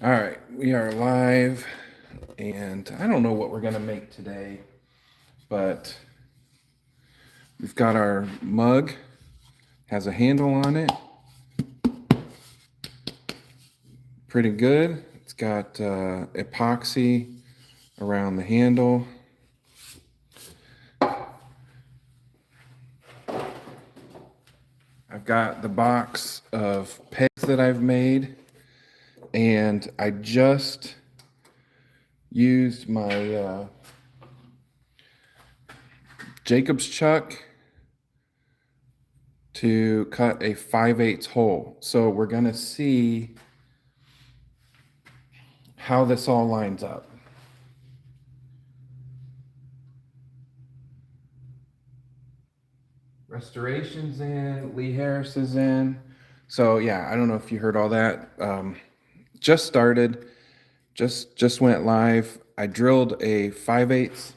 All right, we are live, and I don't know what we're gonna make today, but we've got our mug, has a handle on it, pretty good. It's got epoxy around the handle. I've got the box of pegs that I've made, and I just used my Jacob's chuck to cut a 5/8 hole. So we're gonna see how this all lines up. Restoration's in, Lee Harris is in. So yeah, I don't know if you heard all that. Just started, just went live. I drilled a 5/8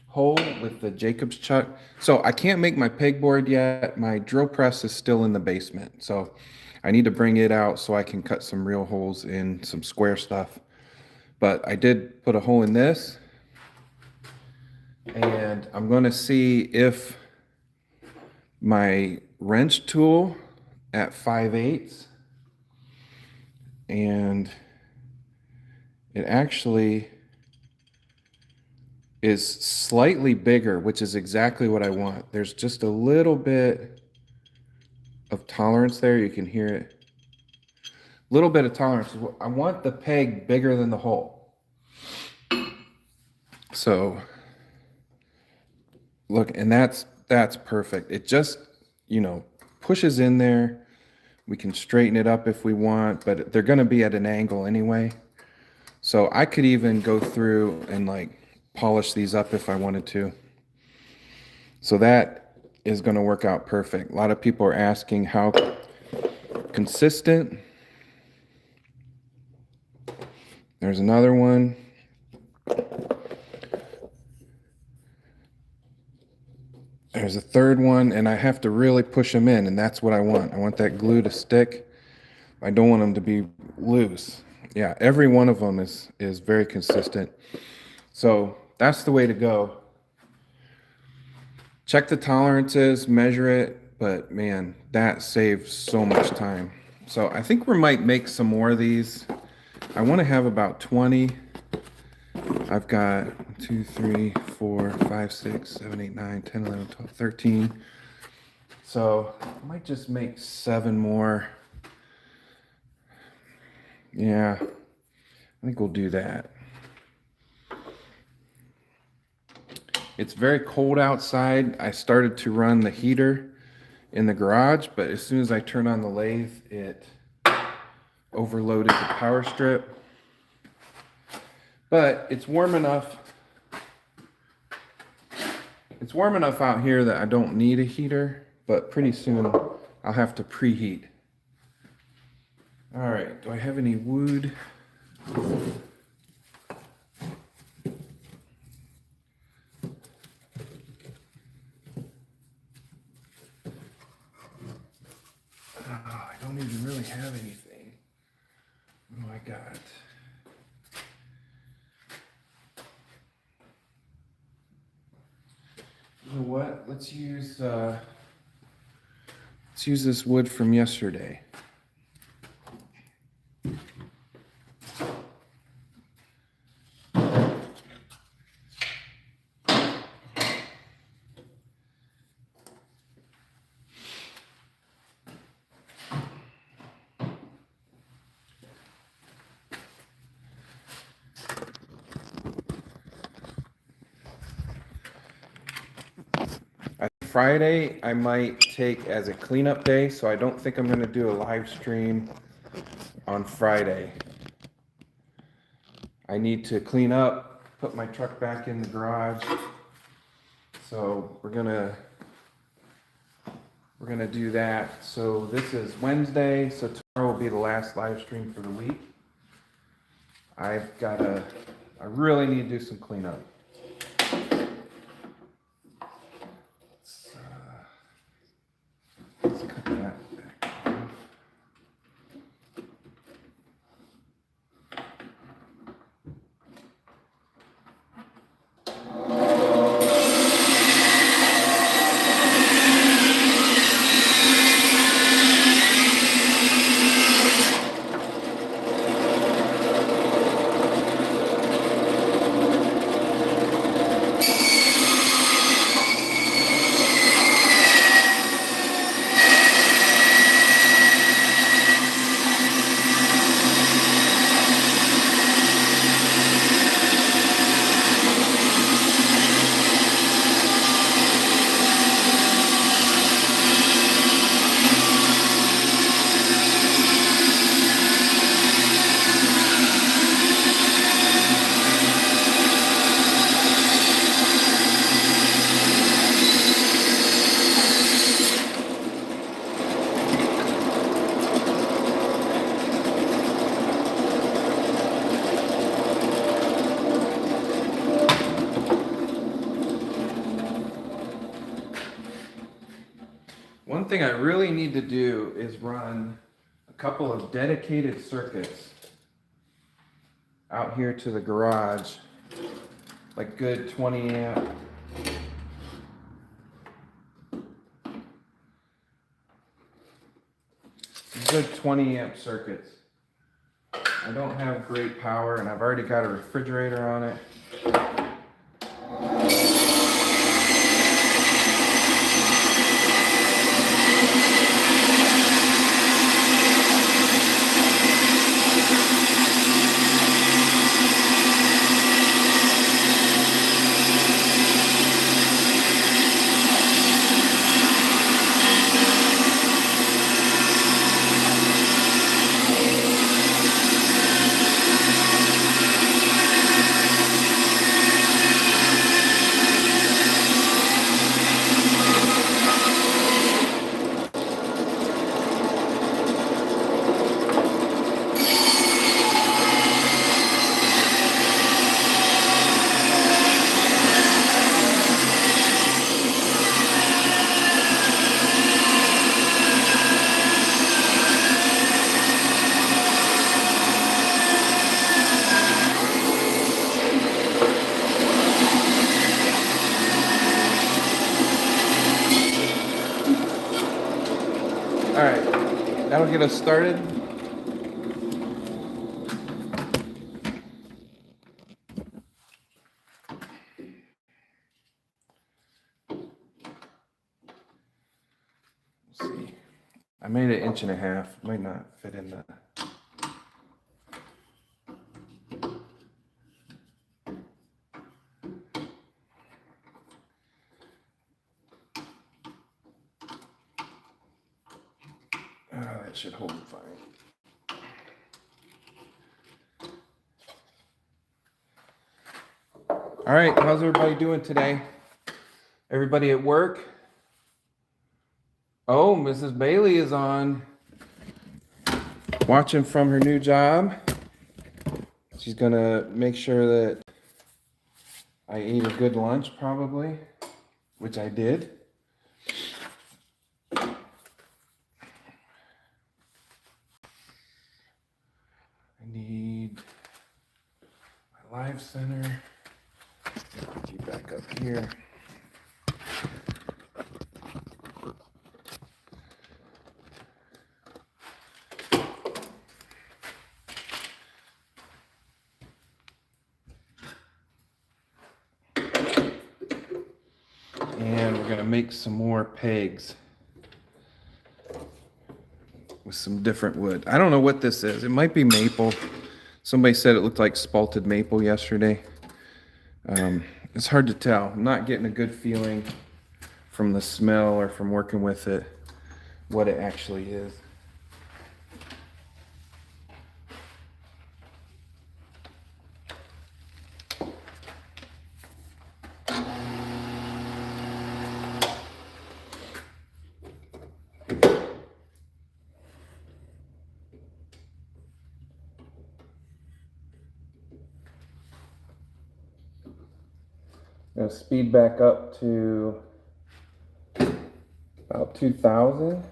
hole with the Jacob's chuck. So I can't make my pegboard yet. My drill press is still in the basement. So I need to bring it out so I can cut some real holes in some square stuff. But I did put a hole in this, and I'm going to see if my wrench tool at 5/8, and it actually is slightly bigger, which is exactly what I want. There's just a little bit of tolerance there. You can hear it. A little bit of tolerance. I want the peg bigger than the hole. So look, and that's perfect. It just, pushes in there. We can straighten it up if we want, but they're going to be at an angle anyway. So I could even go through and like polish these up if I wanted to. So that is going to work out perfect. A lot of people are asking how consistent. There's another one. There's a third one, and I have to really push them in, and that's what I want. I want that glue to stick. I don't want them to be loose. Yeah, every one of them is very consistent. So that's the way to go. Check the tolerances, measure it, but man, that saves so much time. So I think we might make some more of these. I want to have about 20. I've got 2, 3, 4, 5, 6, 7, 8, 9, 10, 11, 12, 13. So I might just make 7 more. Yeah, I think we'll do that. It's very cold outside. I started to run the heater in the garage, but as soon as I turn on the lathe, it overloaded the power strip. But it's warm enough. It's warm enough out here that I don't need a heater, but pretty soon I'll have to preheat. All right, do I have any wood? I don't even really have anything. What do I got? You know what? Let's use this wood from yesterday. Friday, I might take as a cleanup day, so I don't think I'm going to do a live stream on Friday. I need to clean up, put my truck back in the garage. So we're gonna do that. So this is Wednesday, so tomorrow will be the last live stream for the week. I really need to do some cleanup. Let's cut that back off. thing I really need to do is run a couple of dedicated circuits out here to the garage, like good 20 amp. Good 20 amp circuits. I don't have great power and I've already got a refrigerator on it. All right, that'll get us started. Let's see. I made it 1.5 inches. Might not fit in the. That should hold fine. All right, how's everybody doing today? Everybody at work? Oh, Mrs. Bailey is on, watching from her new job. She's gonna make sure that I ate a good lunch, probably, which I did. I need my live center. Put you back up here. And we're gonna make some more pegs with some different wood. I don't know what this is. It might be maple. Somebody said it looked like spalted maple yesterday. It's hard to tell. I'm not getting a good feeling from the smell or from working with it what it actually is. Gonna speed back up to about 2,000.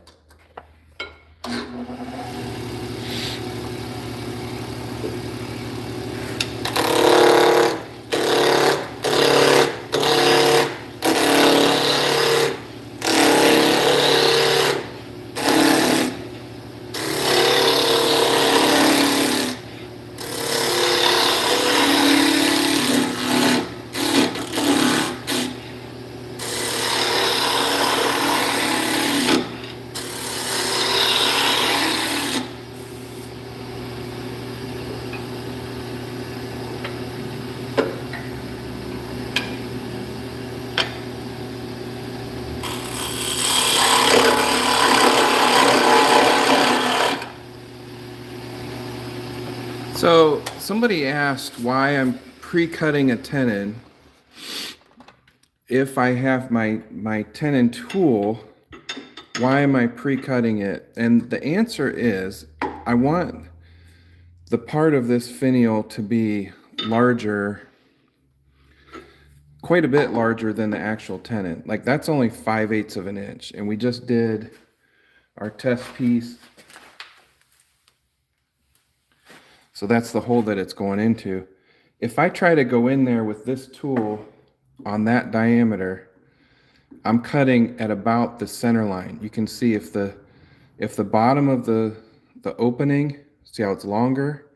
So somebody asked why I'm pre-cutting a tenon if I have my tenon tool. Why am I pre-cutting it? And the answer is I want the part of this finial to be larger, quite a bit larger than the actual tenon. Like that's only 5/8 of an inch, and we just did our test piece. So that's the hole that it's going into. If I try to go in there with this tool on that diameter, I'm cutting at about the center line. You can see if the bottom of the opening, see how it's longer?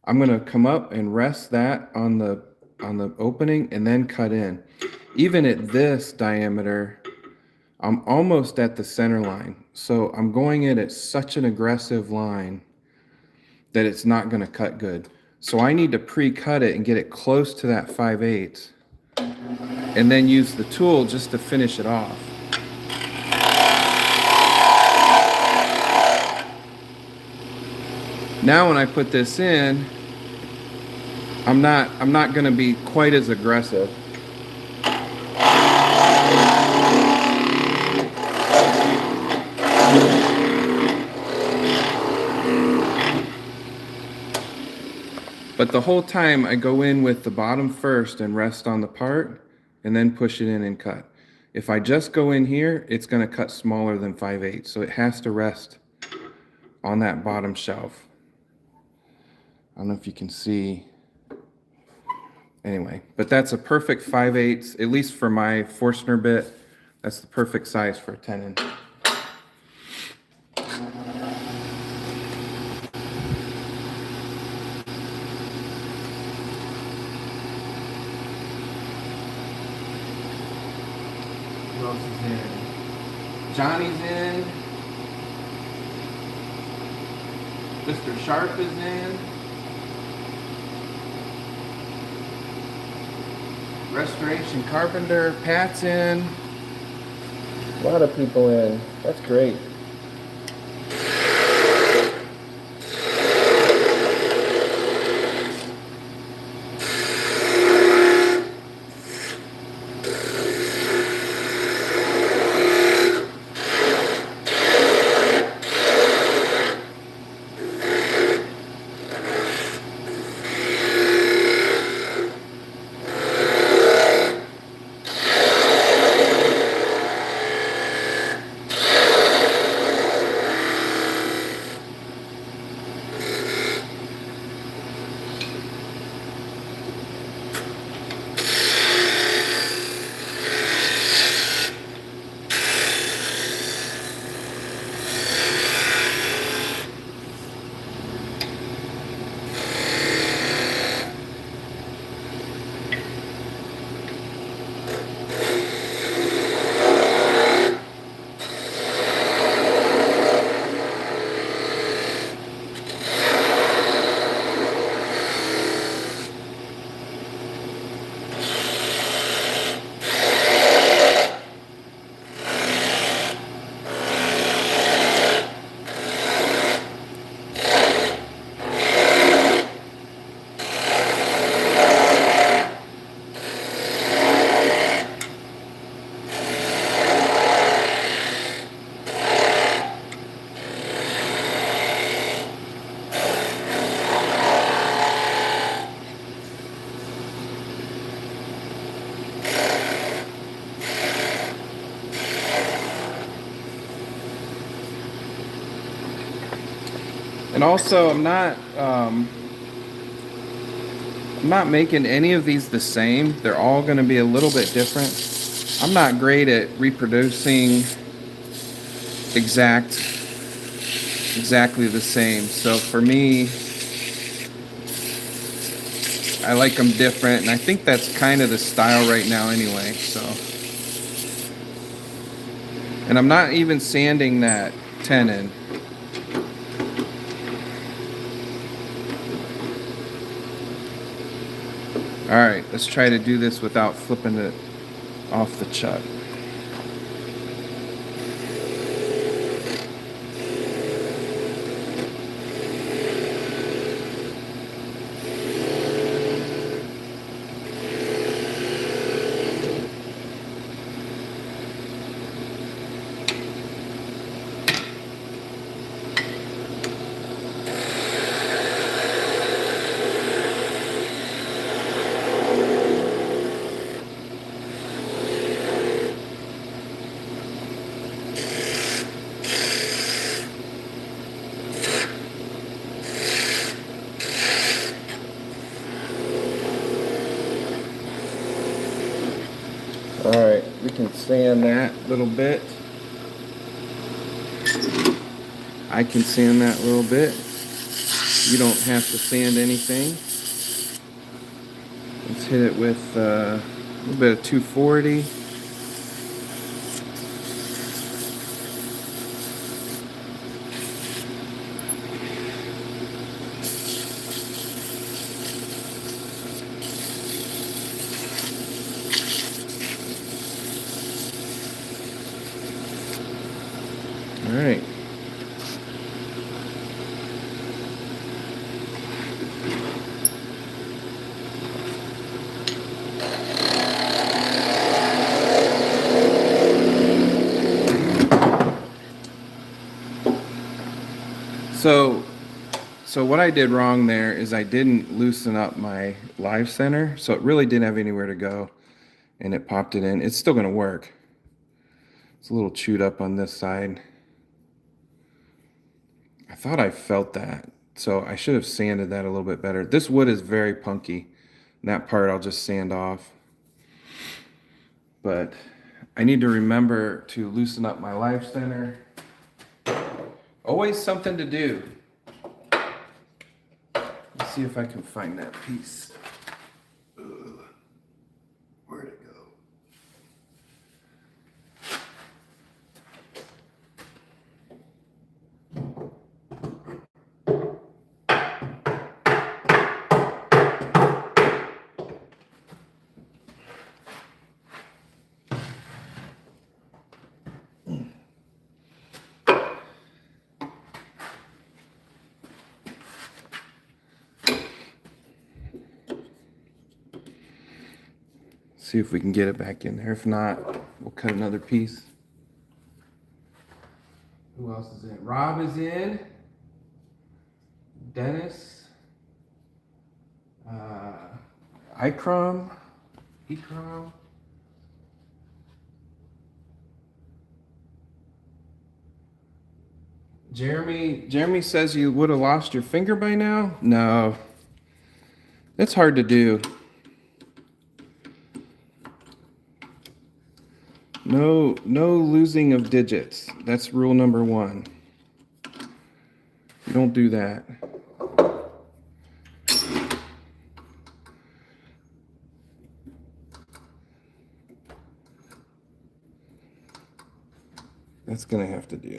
I'm gonna come up and rest that on the opening and then cut in. Even at this diameter, I'm almost at the center line. So I'm going in at such an aggressive line that it's not gonna cut good. So I need to pre-cut it and get it close to that 5/8 and then use the tool just to finish it off. Now when I put this in, I'm not going to be quite as aggressive. But the whole time I go in with the bottom first and rest on the part and then push it in and cut. If I just go in here, it's going to cut smaller than 5/8, so it has to rest on that bottom shelf. I don't know if you can see. Anyway, but that's a perfect 5/8, at least for my Forstner bit. That's the perfect size for a tenon. Who else is in? Johnny's in. Mr. Sharp is in. Restoration Carpenter, Pat's in. A lot of people in. That's great. And also, I'm not making any of these the same. They're all going to be a little bit different. I'm not great at reproducing exactly the same. So for me, I like them different, and I think that's kind of the style right now anyway. So, and I'm not even sanding that tenon. All right, let's try to do this without flipping it off the chuck. All right, we can sand that a little bit. I can sand that a little bit. You don't have to sand anything. Let's hit it with a little bit of 240. All right. So what I did wrong there is I didn't loosen up my live center, so it really didn't have anywhere to go, and it popped it in. It's still going to work. It's a little chewed up on this side. I thought I felt that, so I should have sanded that a little bit better. This wood is very punky. That part I'll just sand off. But I need to remember to loosen up my live center. Always something to do. Let's see if I can find that piece. Ugh. Where'd it go? See if we can get it back in there. If not, we'll cut another piece. Who else is in? Rob is in. Dennis. Ikram. Jeremy says you would have lost your finger by now? No. It's hard to do. No losing of digits. That's rule number 1. You don't do that. That's gonna have to do.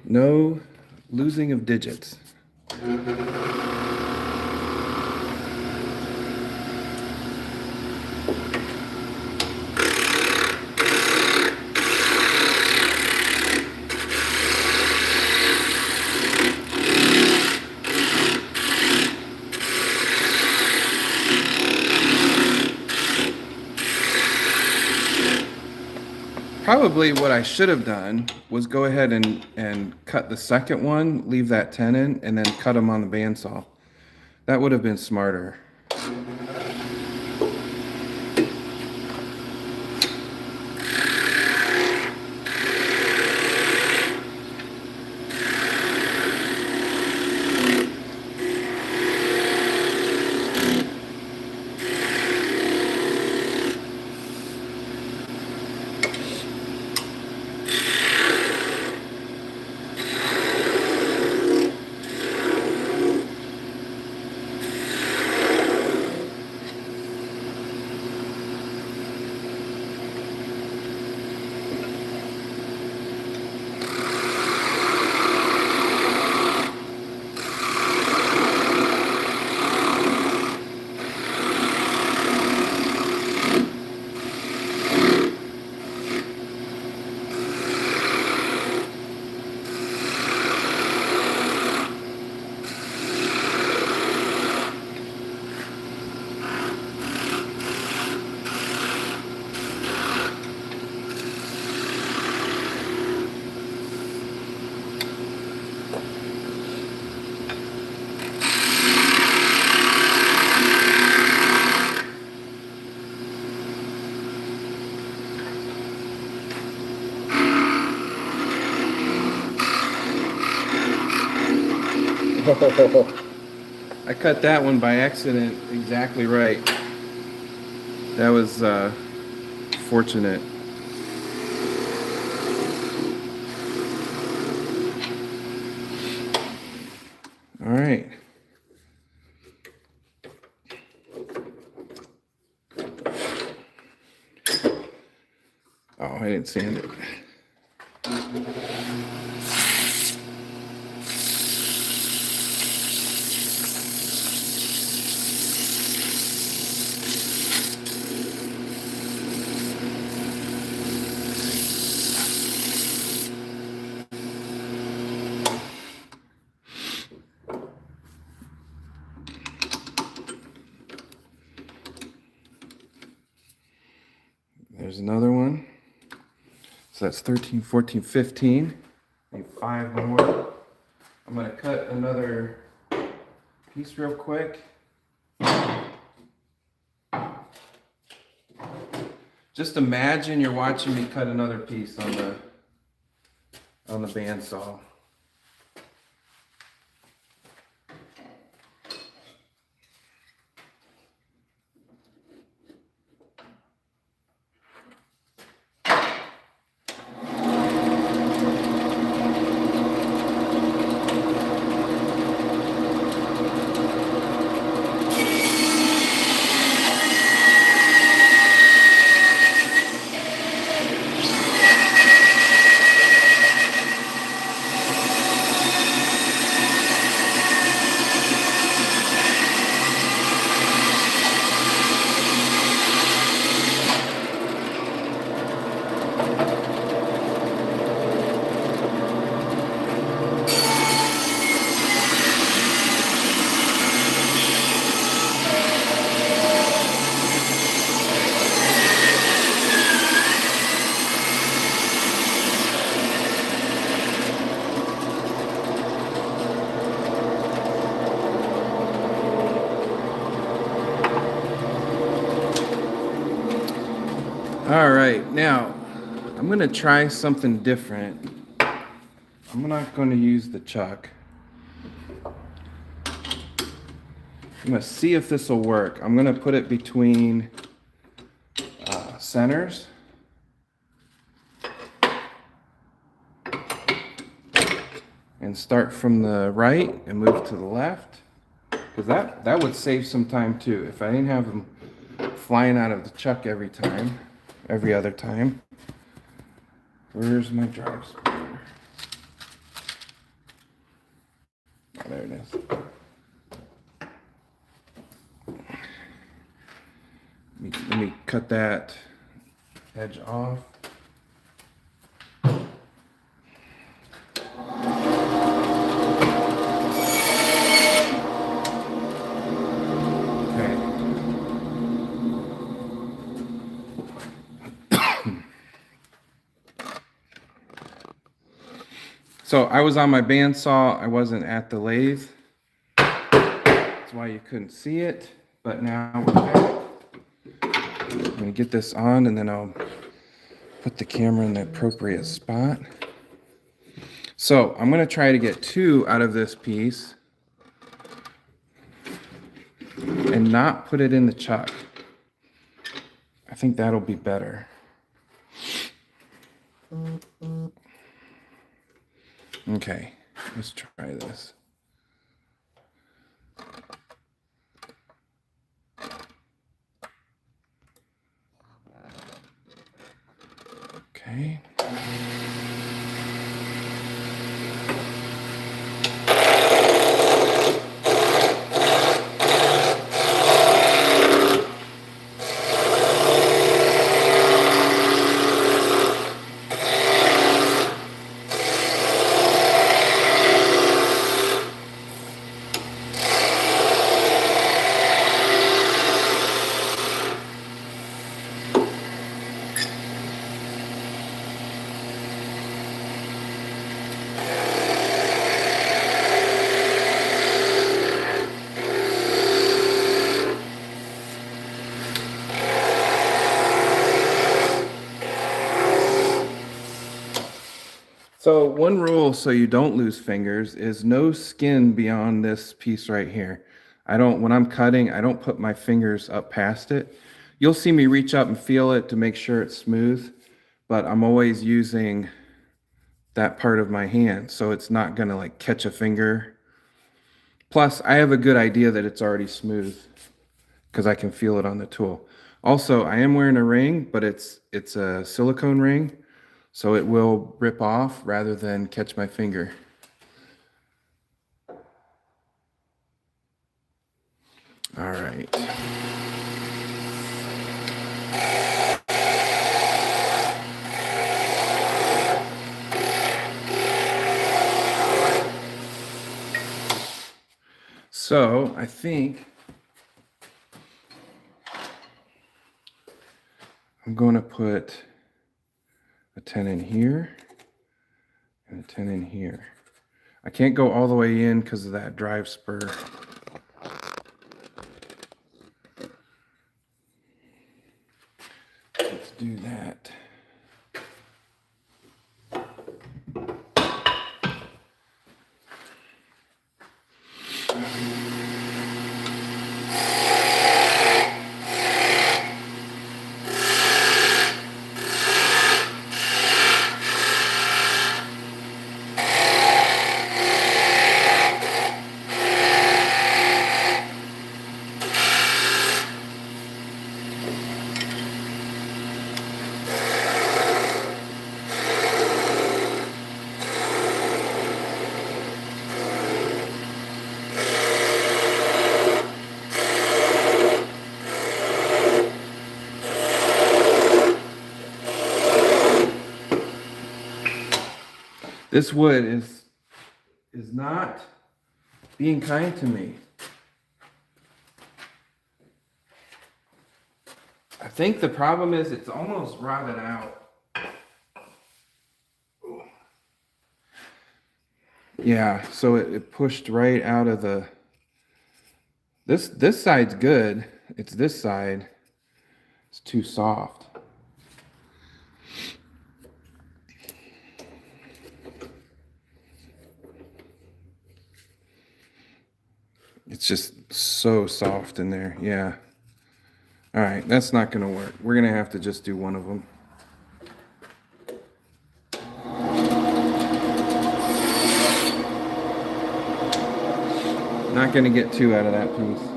No losing of digits. Probably what I should have done was go ahead and cut the second one, leave that 10 in, and then cut them on the bandsaw. That would have been smarter. I cut that one by accident exactly right. That was fortunate. All right. Oh, I didn't sand it. There's another one. So that's 13, 14, 15. Need 5 more. I'm going to cut another piece real quick. Just imagine you're watching me cut another piece on the bandsaw. All right, now I'm gonna try something different. I'm not gonna use the chuck. I'm gonna see if this will work. I'm gonna put it between centers. And start from the right and move to the left. Because that would save some time too. If I didn't have them flying out of the chuck every other time. Where's my drive spinner? Oh, there it is. Let me cut that edge off. So I was on my bandsaw, I wasn't at the lathe. That's why you couldn't see it, but now we're back. I'm gonna get this on and then I'll put the camera in the appropriate spot. So I'm gonna try to get 2 out of this piece and not put it in the chuck. I think that'll be better. Okay, let's try this. Okay. So one rule so you don't lose fingers is no skin beyond this piece right here. When I'm cutting, I don't put my fingers up past it. You'll see me reach up and feel it to make sure it's smooth, but I'm always using that part of my hand, so it's not gonna like catch a finger. Plus, I have a good idea that it's already smooth because I can feel it on the tool. Also, I am wearing a ring, but it's a silicone ring, so it will rip off rather than catch my finger. All right. So I think I'm going to put a 10 in here and a 10 in here. I can't go all the way in because of that drive spur. Let's do that. This wood is not being kind to me. I think the problem is it's almost rotted out. Yeah, so it pushed right out of the... This side's good. It's this side. It's too soft. It's just so soft in there. Yeah. All right, that's not going to work. We're going to have to just do one of them. Not going to get two out of that piece.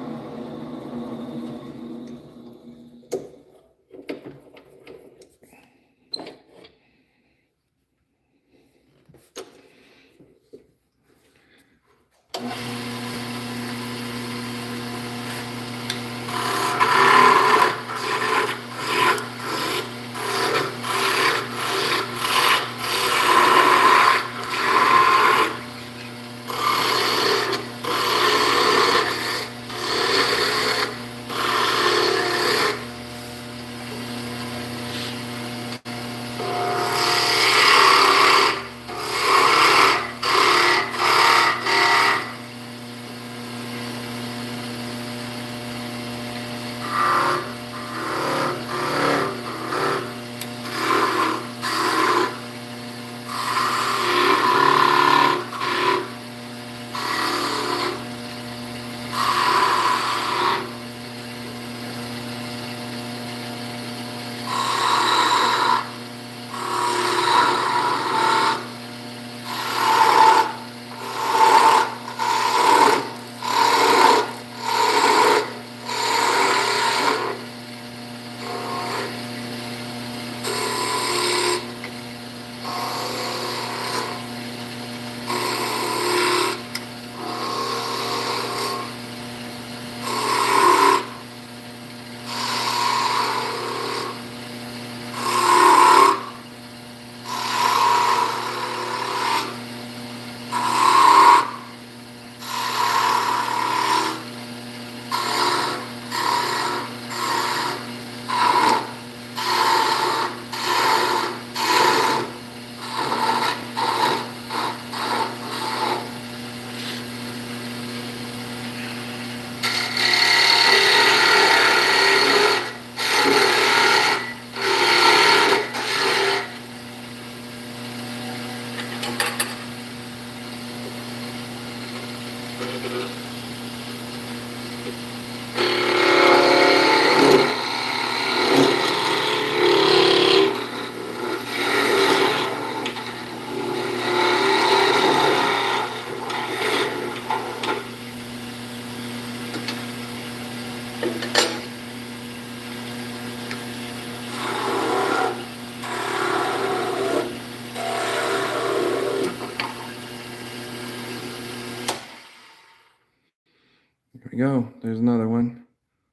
There we go. There's another one.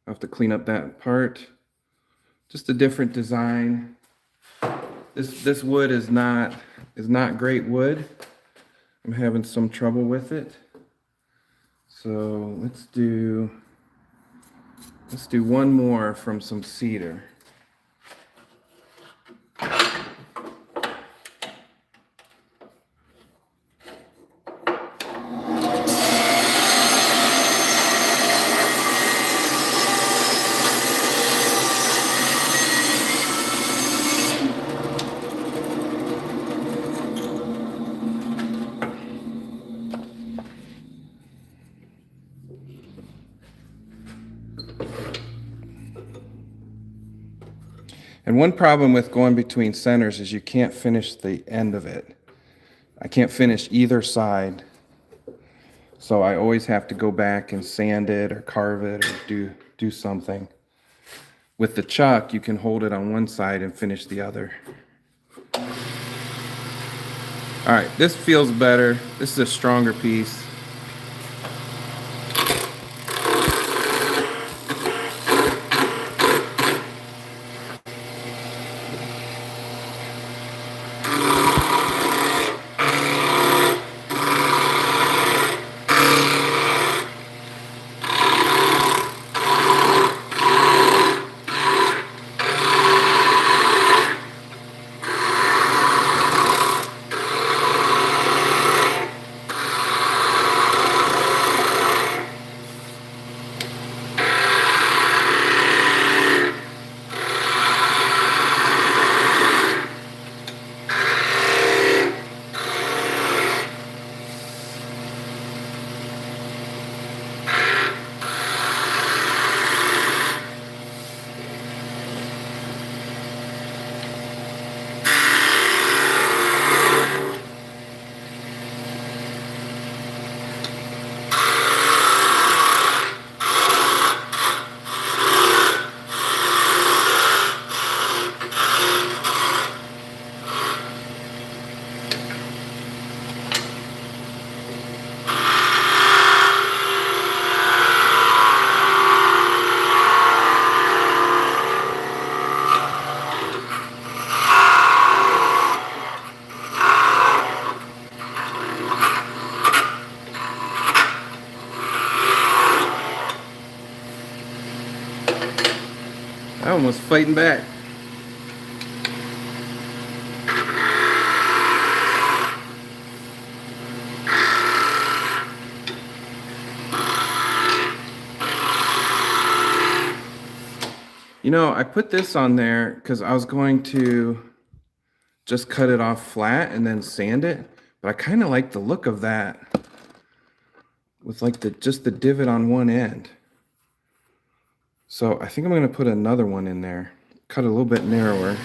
I'll have to clean up that part. Just a different design. This wood is not great wood. I'm having some trouble with it. So let's do one more from some cedar. And one problem with going between centers is you can't finish the end of it. I can't finish either side. So I always have to go back and sand it or carve it or do something. With the chuck, you can hold it on one side and finish the other. All right, this feels better. This is a stronger piece. I almost fighting back. You know, I put this on there because I was going to just cut it off flat and then sand it, but I kind of like the look of that with like just the divot on one end. So I think I'm going to put another one in there, cut a little bit narrower.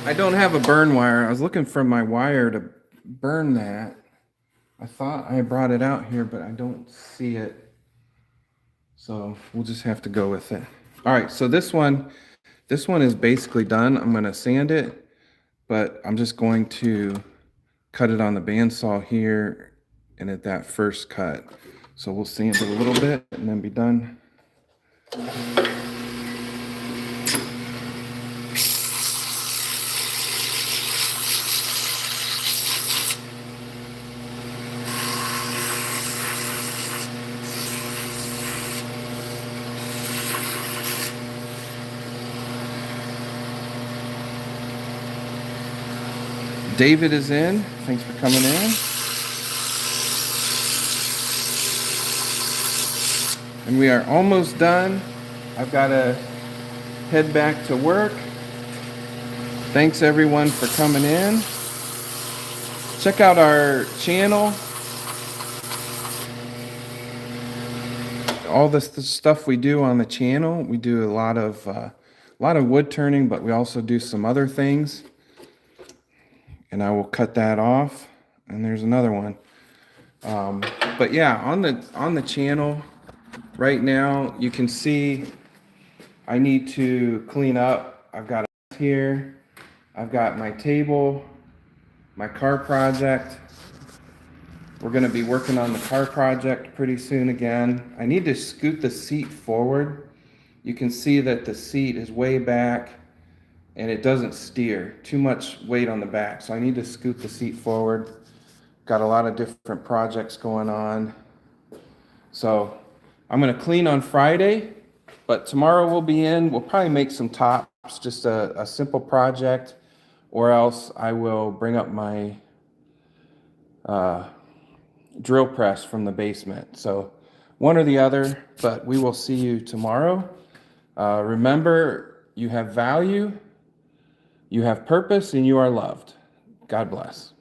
I don't have a burn wire. I was looking for my wire to burn that. I thought I brought it out here, but I don't see it. So we'll just have to go with it. All right, so this one is basically done. I'm gonna sand it, but I'm just going to cut it on the bandsaw here and at that first cut. So we'll sand it a little bit and then be done. David is in. Thanks for coming in. And we are almost done. I've got to head back to work. Thanks everyone for coming in. Check out our channel. All the stuff we do on the channel. We do a lot of wood turning, but we also do some other things. And I will cut that off. And there's another one. But yeah, on the channel right now, you can see I need to clean up. I've got it here. I've got my table, my car project. We're going to be working on the car project pretty soon again. I need to scoot the seat forward. You can see that the seat is way back and it doesn't steer. Too much weight on the back. So I need to scoot the seat forward. Got a lot of different projects going on. So I'm going to clean on Friday, but tomorrow we'll be in. We'll probably make some tops, just a simple project, or else I will bring up my drill press from the basement. So one or the other, but we will see you tomorrow. Remember, you have value, you have purpose, and you are loved. God bless.